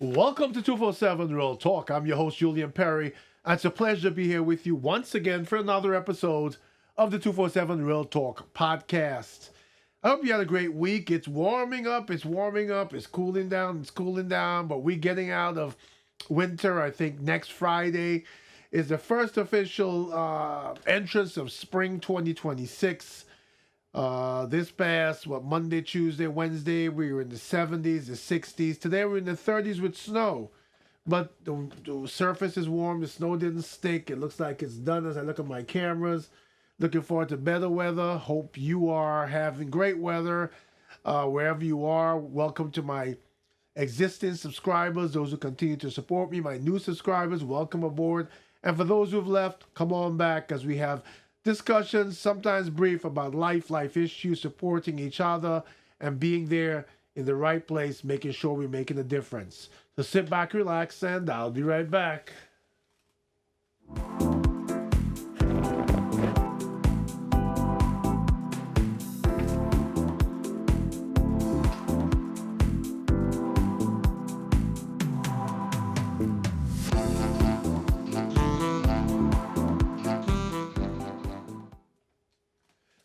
Welcome to 247 Real Talk. I'm your host, Julian Perry, and it's a pleasure to be here with you once again for another episode of the 247 Real Talk podcast. I hope you had a great week. It's warming up, it's cooling down, but we're getting out of winter. I think next Friday is the first official entrance of spring 2026. This past Monday, Tuesday, Wednesday, we were in the 70s, the 60s. Today we're in the 30s with snow, but the surface is warm. The snow didn't stick. It looks like it's done as I look at my cameras. Looking forward to better weather. Hope you are having great weather wherever you are. Welcome to my existing subscribers, those who continue to support me, my new subscribers, welcome aboard. And for those who've left, come on back as we have discussions, sometimes brief, about life issues, supporting each other, and being there in the right place, making sure we're making a difference. So sit back, relax, and I'll be right back.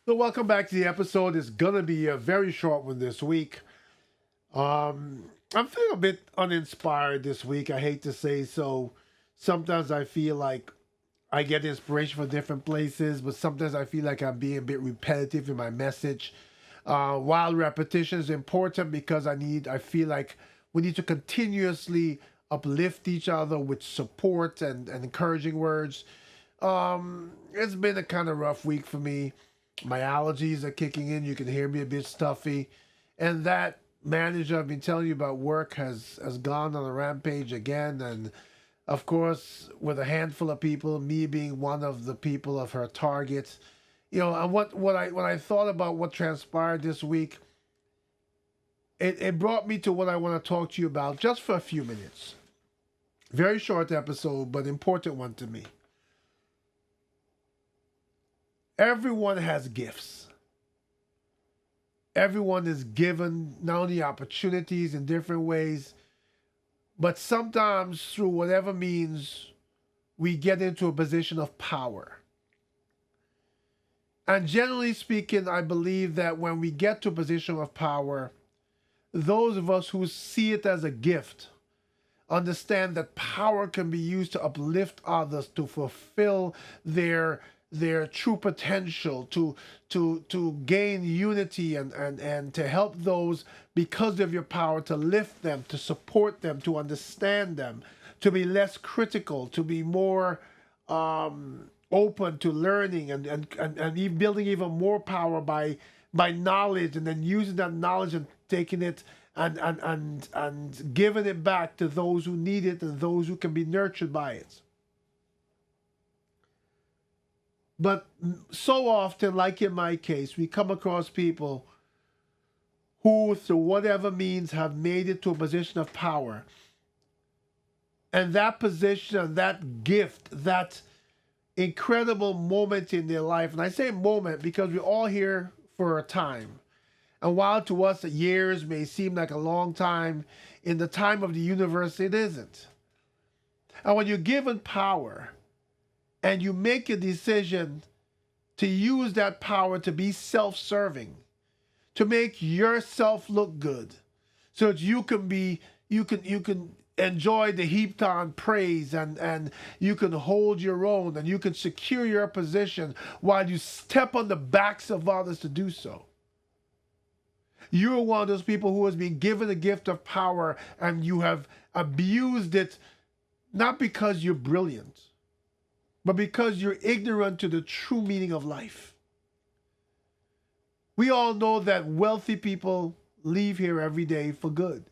So welcome back to the episode. It's gonna be a very short one this week. I'm feeling a bit uninspired this week. I hate to say so. Sometimes I feel like I get inspiration from different places, but sometimes I feel like I'm being a bit repetitive in my message. While repetition is important because I feel like we need to continuously uplift each other with support and encouraging words. It's been a kind of rough week for me. My allergies are kicking in. You can hear me a bit stuffy. And that manager I've been telling you about work has gone on a rampage again. And of course, with a handful of people, me being one of the people of her targets, and when I thought about what transpired this week, it brought me to what I want to talk to you about just for a few minutes. Very short episode, but important one to me. Everyone has gifts. Everyone is given not only opportunities in different ways, but sometimes through whatever means, we get into a position of power. And generally speaking, I believe that when we get to a position of power, those of us who see it as a gift understand that power can be used to uplift others, to fulfill their true potential, to gain unity and to help those because of your power, to lift them, to support them, to understand them, to be less critical, to be more open to learning and building even more power by knowledge, and then using that knowledge and taking it and giving it back to those who need it and those who can be nurtured by it. But so often, like in my case, we come across people who, through whatever means, have made it to a position of power. And that position, that gift, that incredible moment in their life, and I say moment because we're all here for a time. And while to us years may seem like a long time, in the time of the universe, it isn't. And when you're given power, and you make a decision to use that power to be self-serving, to make yourself look good, so that you can enjoy the heaped on praise, and you can hold your own, and you can secure your position while you step on the backs of others to do so. You're one of those people who has been given the gift of power, and you have abused it, not because you're brilliant, but because you're ignorant to the true meaning of life. We all know that wealthy people leave here every day for good.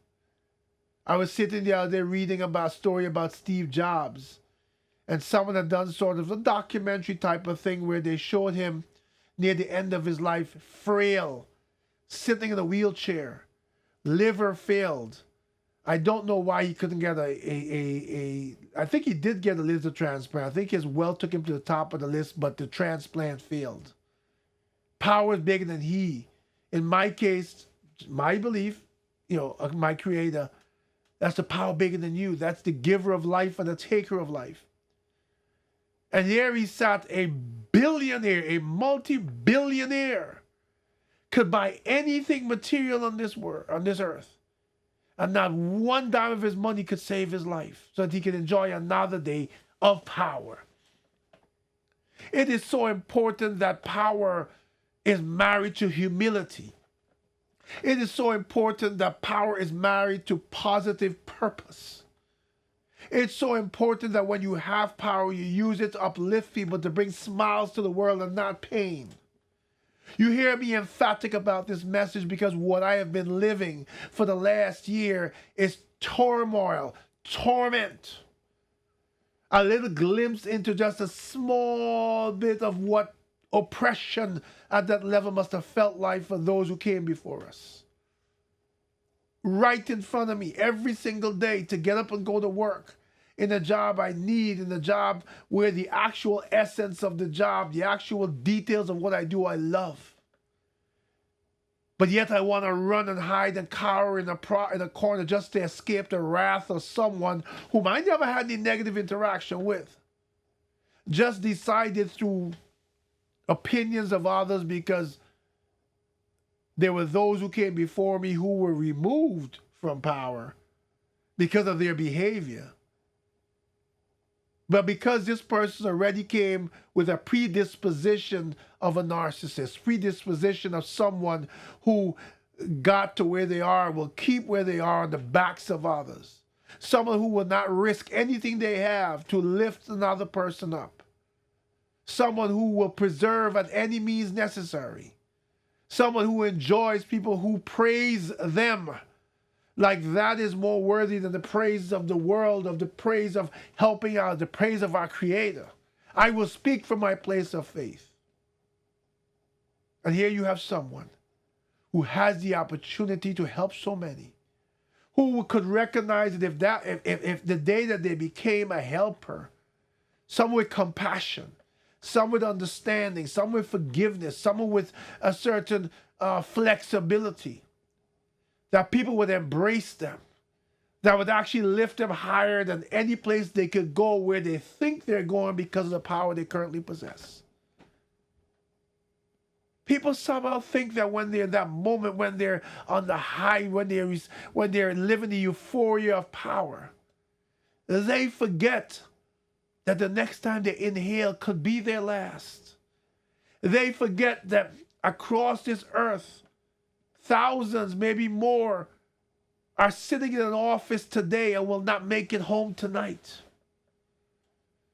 I was sitting the other day reading about a story about Steve Jobs, and someone had done sort of a documentary type of thing where they showed him near the end of his life, frail, sitting in a wheelchair, liver failed. I don't know why he couldn't get I think he did get a liver transplant. I think his wealth took him to the top of the list, but the transplant failed. Power is bigger than he. In my case, my belief, my creator That's the power bigger than you. That's the giver of life and the taker of life. And here he sat, a billionaire, a multi-billionaire, could buy anything material on this world, on this earth. And not one dime of his money could save his life so that he could enjoy another day of power. It is so important that power is married to humility. It is so important that power is married to positive purpose. It's so important that when you have power, you use it to uplift people, to bring smiles to the world and not pain. You hear me emphatic about this message because what I have been living for the last year is turmoil, torment. A little glimpse into just a small bit of what oppression at that level must have felt like for those who came before us. Right in front of me every single day to get up and go to work in a job I need, in a job where the actual essence of the job, the actual details of what I do, I love. But yet I want to run and hide and cower in a corner just to escape the wrath of someone whom I never had any negative interaction with. Just decided through opinions of others because there were those who came before me who were removed from power because of their behavior. But because this person already came with a predisposition of a narcissist, predisposition of someone who got to where they are, will keep where they are on the backs of others. Someone who will not risk anything they have to lift another person up. Someone who will preserve at any means necessary. Someone who enjoys people who praise them. Like that is more worthy than the praise of the world, of the praise of helping out, the praise of our Creator. I will speak from my place of faith. And here you have someone who has the opportunity to help so many, who could recognize that if the day that they became a helper, someone with compassion, some with understanding, some with forgiveness, someone with a certain flexibility, that people would embrace them, that would actually lift them higher than any place they could go where they think they're going because of the power they currently possess. People somehow think that when they're in that moment, when they're on the high, when they're living the euphoria of power, they forget that the next time they inhale could be their last. They forget that across this earth, thousands, maybe more, are sitting in an office today and will not make it home tonight.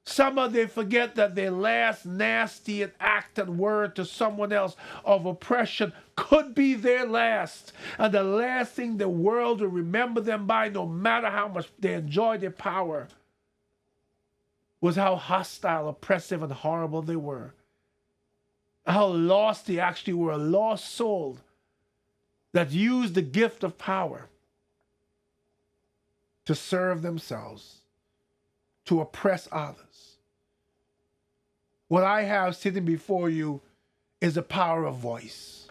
Some of them forget that their last nasty act and word to someone else of oppression could be their last. And the last thing the world will remember them by, no matter how much they enjoy their power, was how hostile, oppressive, and horrible they were. How lost they actually were, a lost soul that used the gift of power to serve themselves, to oppress others. What I have sitting before you is the power of voice.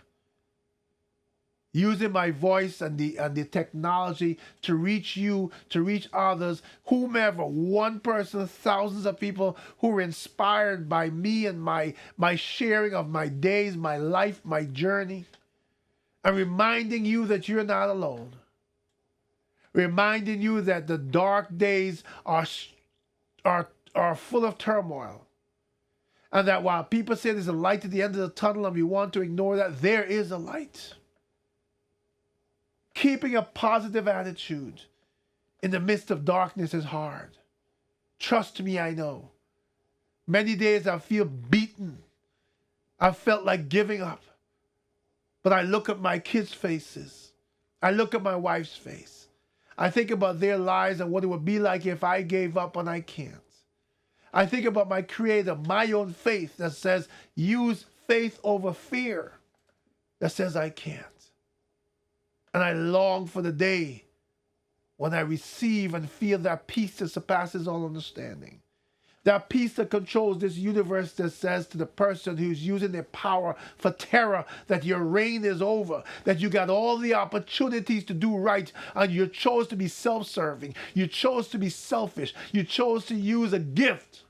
Using my voice and the technology to reach you, to reach others, whomever, one person, thousands of people who are inspired by me and my sharing of my days, my life, my journey, and reminding you that you're not alone. Reminding you that the dark days are full of turmoil. And that while people say there's a light at the end of the tunnel and we want to ignore that, there is a light. Keeping a positive attitude in the midst of darkness is hard. Trust me, I know. Many days I feel beaten. I felt like giving up. But I look at my kids' faces. I look at my wife's face. I think about their lives and what it would be like if I gave up and I can't. I think about my Creator, my own faith that says, use faith over fear, that says I can't. And I long for the day when I receive and feel that peace that surpasses all understanding. That peace that controls this universe that says to the person who's using their power for terror that your reign is over, that you got all the opportunities to do right, and you chose to be self-serving. You chose to be selfish. You chose to use a gift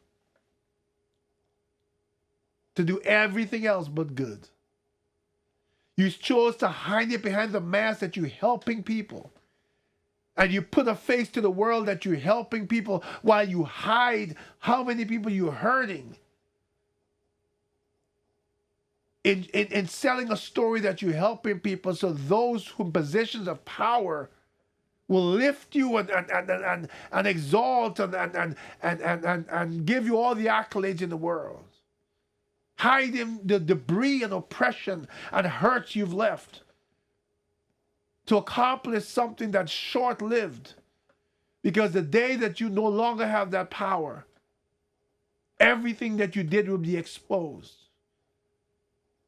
to do everything else but good. You chose to hide it behind the mask that you're helping people. And you put a face to the world that you're helping people while you hide how many people you're hurting. In selling a story that you're helping people, so those who in positions of power will lift you and exalt and give you all the accolades in the world. Hiding the debris and oppression and hurt you've left to accomplish something that's short-lived. Because the day that you no longer have that power, everything that you did will be exposed.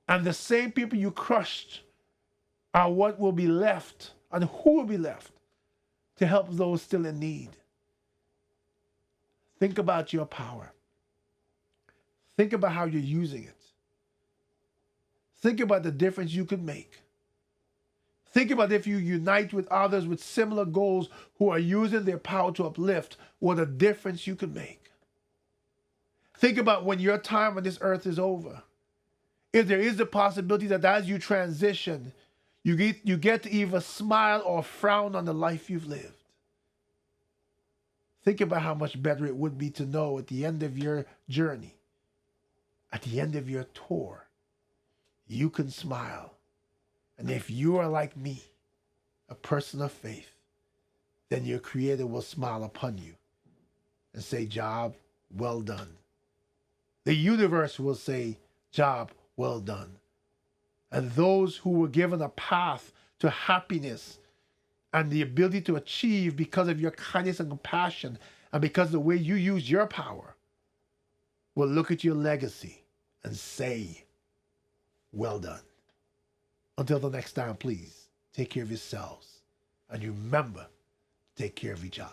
And the same people you crushed are what will be left, and who will be left to help those still in need. Think about your power. Think about how you're using it. Think about the difference you could make. Think about if you unite with others with similar goals who are using their power to uplift, what a difference you could make. Think about when your time on this earth is over. If there is the possibility that as you transition, you get to either smile or frown on the life you've lived. Think about how much better it would be to know at the end of your journey, at the end of your tour, you can smile. And if you are like me, a person of faith, then your Creator will smile upon you and say, job well done. The universe will say, job well done. And those who were given a path to happiness and the ability to achieve because of your kindness and compassion and because of the way you use your power will look at your legacy and say, well done. Until the next time, please take care of yourselves and remember, take care of each other.